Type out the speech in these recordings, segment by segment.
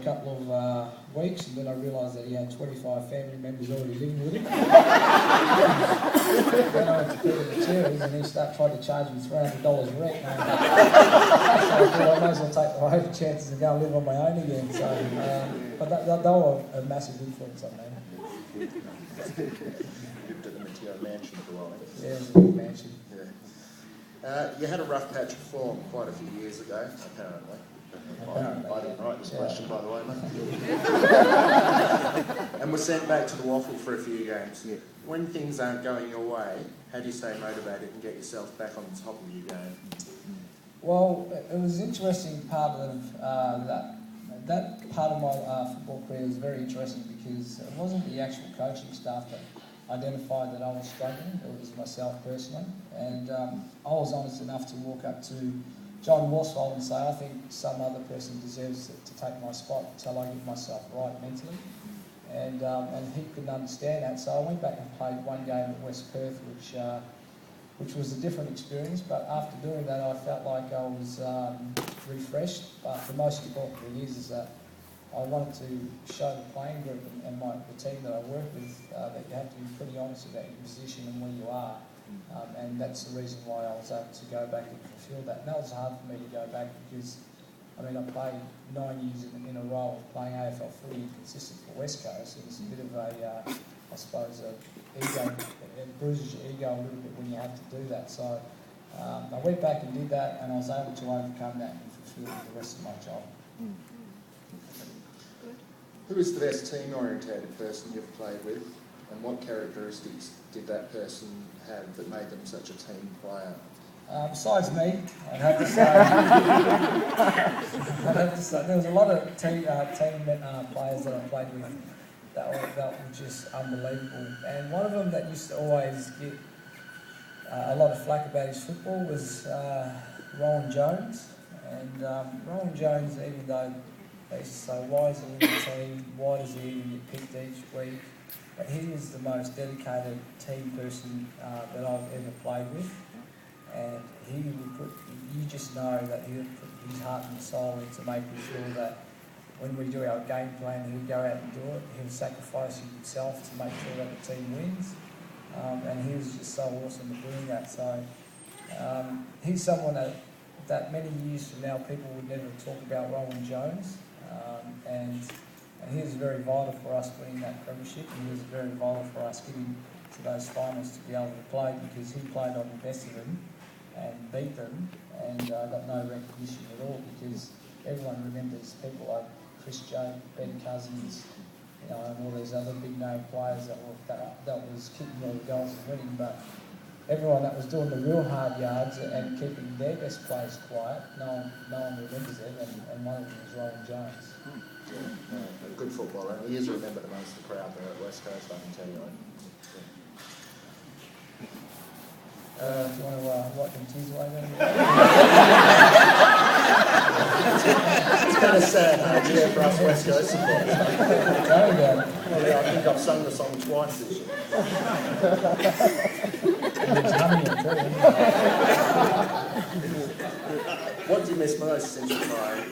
couple of weeks, and then I realised that he had 25 family members already living with him. Then I went to put in the cherries, and he tried to charge me $300 rent. So I thought I might as well take the over chances and go and live on my own again. So, but they were a massive influence on me. Lived at the Mateo mansion for a while. Yeah, it was a big mansion. Yeah. You had a rough patch of form quite a few years ago, apparently. I didn't write this question, by the way, mate. And were sent back to the Waffle for a few games. Yeah. When things aren't going your way, how do you stay motivated and get yourself back on the top of your game? Well, it was an interesting part of that part of my football career was very interesting because it wasn't the actual coaching staff that identified that I was struggling. It was myself personally, and I was honest enough to walk up to John Worsfold and say, I think some other person deserves to take my spot until I get myself right mentally. And he couldn't understand that, so I went back and played one game at West Perth, which was a different experience. But after doing that, I felt like I was refreshed. But the most important thing is that I wanted to show the playing group and the team that I work with that you have to be pretty honest about your position and where you are. And that's the reason why I was able to go back and fulfil that. And that was hard for me to go back because, I mean, I played 9 years in a row of playing AFL footy consistent for West Coast. It was a bit of a, I suppose, ego. It bruises your ego a little bit when you have to do that. So I went back and did that, and I was able to overcome that and fulfil the rest of my job. Who is the best team-orientated person you've played with, and what characteristics did that person have that made them such a team player? Besides me, I'd have to say, there was a lot of team players that I played with that were just unbelievable. And one of them that used to always get a lot of flack about his football was Rowan Jones. And Rowan Jones, even though they used to say, why is he in the team, why does he even get picked each week? But he is the most dedicated team person that I've ever played with. And he would you just know that he would put his heart and soul into making sure that when we do our game plan, he would go out and do it. He would sacrifice himself to make sure that the team wins. And he was just so awesome at doing that. So he's someone that many years from now people would never talk about Rowan Jones. And he was very vital for us winning that premiership, and he was very vital for us getting to those finals to be able to play because he played on the best of them and beat them and got no recognition at all because everyone remembers people like Chris Joe, Ben Cousins, and all these other big name players that was kicking all the goals and winning, but everyone that was doing the real hard yards and keeping their best players quiet, no one remembers it, and one of them was Rowan Jones. Yeah, a good footballer, and he is remembered amongst the crowd there at West Coast, I can tell you. Do you want to wipe them tears away then? It's kind of sad, yeah, for us West Coast supporters. Well, yeah, I think I've sung the song twice this year. it's humming it too, isn't What do you miss most since you're playing?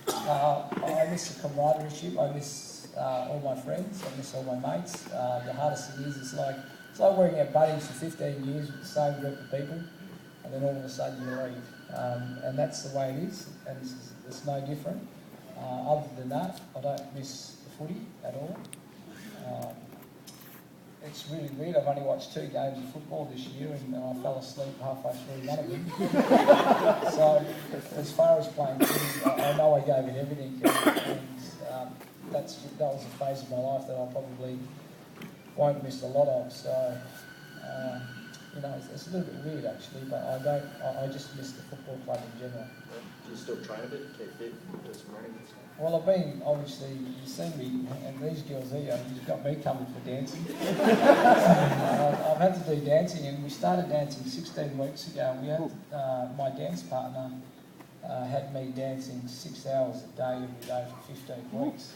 I miss the camaraderie. I miss all my friends. I miss all my mates. The hardest thing is it's like working at Bunnings for 15 years with the same group of people, and then all of a sudden you leave. And that's the way it is, and it's no different. Other than that, I don't miss the footy at all. It's really weird. I've only watched 2 games of football this year, and I fell asleep halfway through one of them. So, as far as playing footy, I know I gave it everything, and that was a phase of my life that I probably won't miss a lot of. So, it's a little bit weird actually, but I just miss the football club in general. Do you still train a bit, keep fit, do some running and stuff? Well, I've been, obviously, you've seen me, and these girls here, you've got me coming for dancing. I've had to do dancing, and we started dancing 16 weeks ago. We had, my dance partner had me dancing 6 hours a day every day for 15 weeks.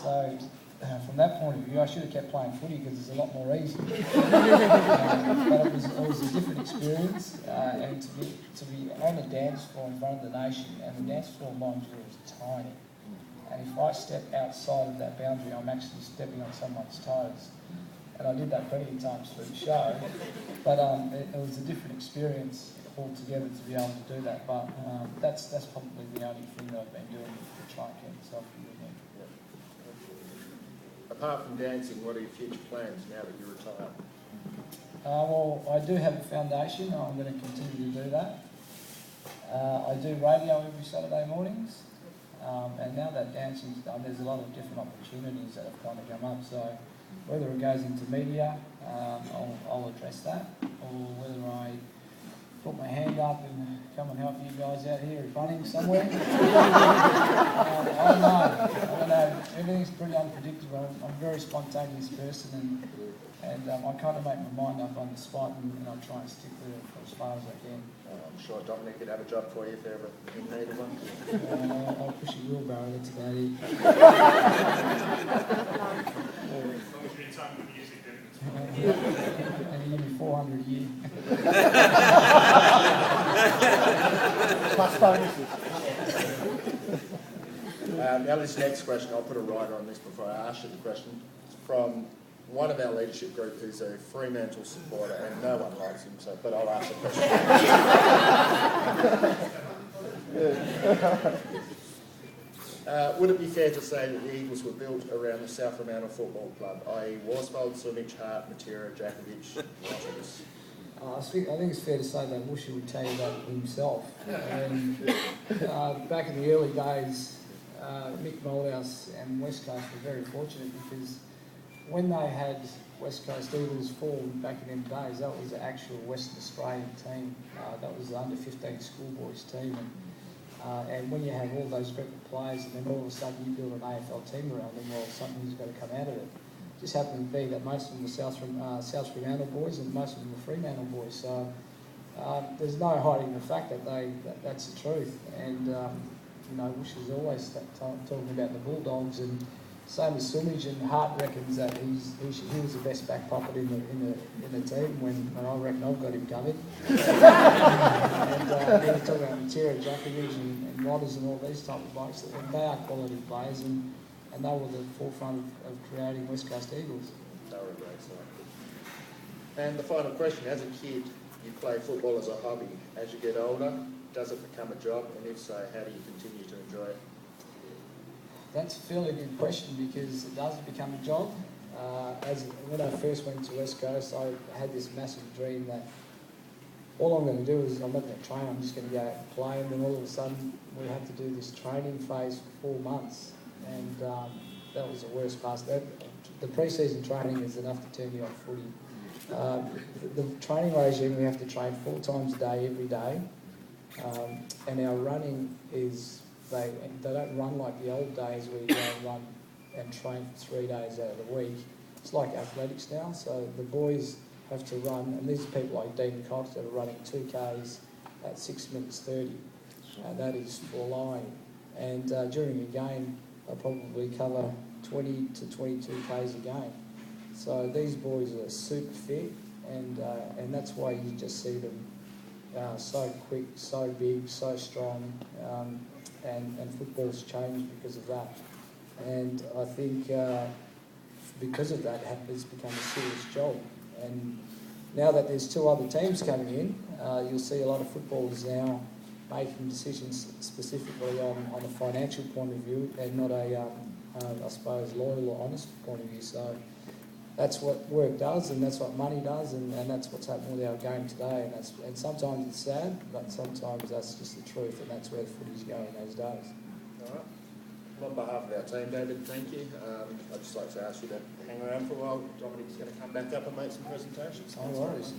So, from that point of view, I should have kept playing footy because it's a lot more easy. But it was a different experience, and to be on a dance floor in front of the nation, and the dance floor, mind you, was tiny. if I step outside of that boundary, I'm actually stepping on someone's toes. And I did that plenty of times through the show, but it was a different experience altogether to be able to do that. But that's probably the only thing that I've been doing to try and keep myself fit again. Apart from dancing, what are your future plans now that you're retired? Well, I do have a foundation. I'm going to continue to do that. I do radio every Saturday mornings, and now that dancing's done, there's a lot of different opportunities that have kind of come up. So whether it goes into media, I'll address that, or whether I put my hand up and come and help you guys out here at Bunnings somewhere. I don't know. Everything's pretty unpredictable. I'm a very spontaneous person, and I kind of make my mind up on the spot, and I try and stick with it for as far as I can. I'm sure Dominic could have a job for you if ever you needed one. I'll push a wheelbarrow, that's about it. And you give me 400 a year. Plus bonuses. Now this next question, I'll put a rider on this before I ask you the question. It's from one of our leadership group who's a Fremantle supporter, and no one likes him, but I'll ask the question. Would it be fair to say that the Eagles were built around the South Fremantle Football Club, i.e. Worsfold, Sunic, Hart, Matera, Jakovic, Rogers? I think it's fair to say that Wushy would tell you that himself. And back in the early days, Mick Moldhouse and West Coast were very fortunate, because when they had West Coast Eagles form back in them days, that was the actual Western Australian team. That was the under-15 schoolboys team. And when you have all those group of players, and then all of a sudden you build an AFL team around them, well, something's got to come out of it. It just happened to be that most of them were South Fremantle boys, and most of them were Fremantle boys. So there's no hiding the fact that that's the truth. And Wish is always talking about the Bulldogs, and same as Sumage, and Hart reckons that he was the best back pocket in the team when I reckon I've got him covered. And we're talking about Matera, Jakovic and Rodders and all these type of blokes. They are quality players, and they were the forefront of creating West Coast Eagles. They were a great side. And the final question, as a kid, you play football as a hobby. As you get older, does it become a job? And if so, how do you continue to enjoy it? That's a fairly good question, because it does become a job. When I first went to West Coast, I had this massive dream that all I'm going to do is, I'm not going to train, I'm just going to go out and play. And then all of a sudden, we had to do this training phase for 4 months. And that was the worst part. The pre-season training is enough to turn you off footy. The training regime, we have to train 4 times a day, every day. And our running is, they don't run like the old days where you go and run and train for 3 days out of the week. It's like athletics now, so the boys have to run, and these are people like Dean Cox that are running 2Ks at 6 minutes 30. That is for lying. And during a game, they'll probably cover 20 to 22 Ks a game. So these boys are super fit, and that's why you just see them so quick, so big, so strong, and football's changed because of that. And I think because of that, it's become a serious job. And now that there's 2 other teams coming in, you'll see a lot of footballers now making decisions specifically on a financial point of view, and not a, I suppose, loyal or honest point of view. So that's what work does, and that's what money does, and that's what's happening with our game today. And sometimes it's sad, but sometimes that's just the truth, and that's where the footy's going these days. All right. On behalf of our team, David, thank you. I'd just like to ask you to hang around for a while. Dominic's going to come back up and make some presentations. No worries.